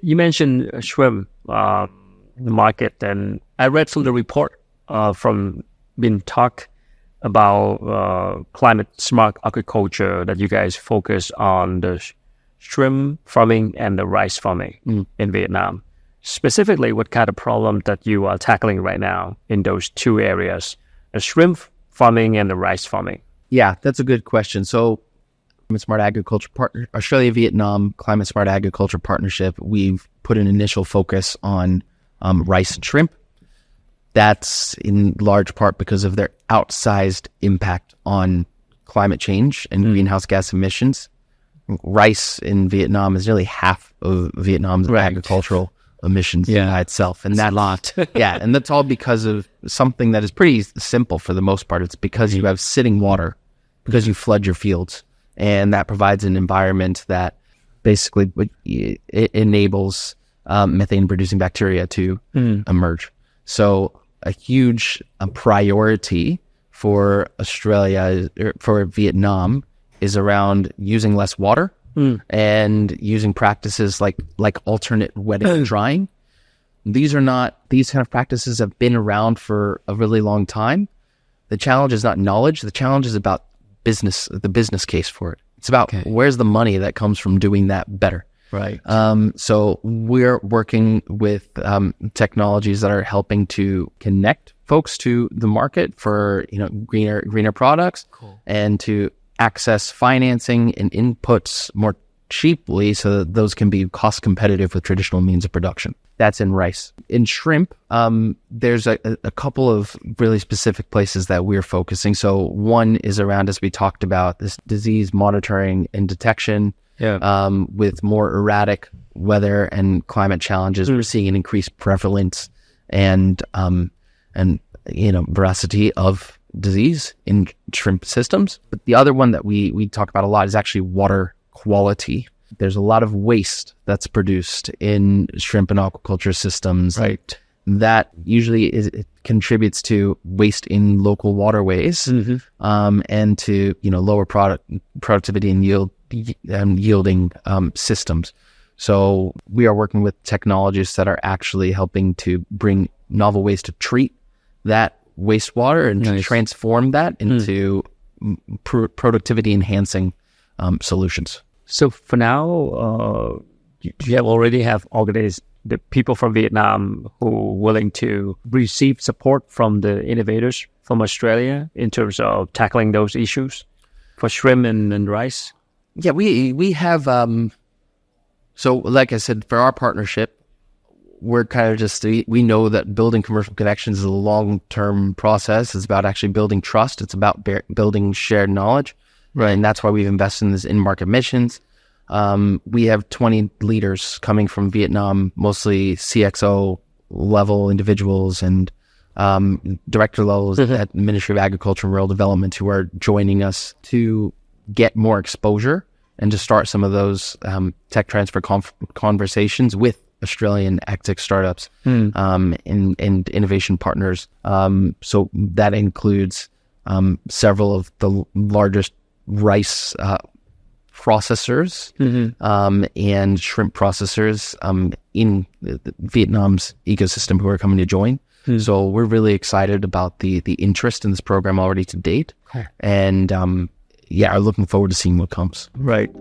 You mentioned shrimp market, and I read from the report from Beanstalk about climate smart agriculture that you guys focus on the shrimp farming and the rice farming in Vietnam. Specifically, what kind of problem that you are tackling right now in those two areas, the shrimp farming and the rice farming? Yeah, that's a good question. So Climate Smart Agriculture Partner, Australia-Vietnam Climate Smart Agriculture Partnership, we've put an initial focus on rice and shrimp. That's in large part because of their outsized impact on climate change and greenhouse gas emissions. Rice in Vietnam is nearly half of Vietnam's agricultural emissions by itself. And that's a lot. And that's all because of something that is pretty simple for the most part. It's because you have sitting water, because you flood your fields. And that provides an environment that basically it enables methane-producing bacteria to emerge. So a huge priority for Australia, for Vietnam, is around using less water and using practices like alternate wetting and drying. These kind of practices have been around for a really long time. The challenge is not knowledge. The challenge is about the business case for it. It's about where's the money that comes from doing that better. Right. So we're working with technologies that are helping to connect folks to the market for greener products and to access financing and inputs more cheaply so that those can be cost competitive with traditional means of production. That's in rice. In shrimp, there's a couple of really specific places that we're focusing. So one is around, as we talked about, this disease monitoring and detection. With more erratic weather and climate challenges, we're seeing an increased prevalence and veracity of disease in shrimp systems. But the other one that we talk about a lot is actually water quality. There's a lot of waste that's produced in shrimp and aquaculture systems. Right. That usually it contributes to waste in local waterways and to lower productivity and yielding systems. So we are working with technologies that are actually helping to bring novel ways to treat that wastewater and to transform that into productivity enhancing solutions. So for now, you already have organized the people from Vietnam who are willing to receive support from the innovators from Australia in terms of tackling those issues for shrimp and rice? Yeah, we have, so like I said, for our partnership, we're kind of just, we know that building commercial connections is a long-term process. It's about actually building trust. It's about building shared knowledge. Right. And that's why we've invested in this in-market missions. We have 20 leaders coming from Vietnam, mostly CXO level individuals and director levels at Ministry of Agriculture and Rural Development who are joining us to get more exposure and to start some of those tech transfer conversations with Australian agtech startups and innovation partners. So that includes several of the largest rice processors and shrimp processors in Vietnam's ecosystem who are coming to join. So we're really excited about the interest in this program already to date, and are looking forward to seeing what comes. Right.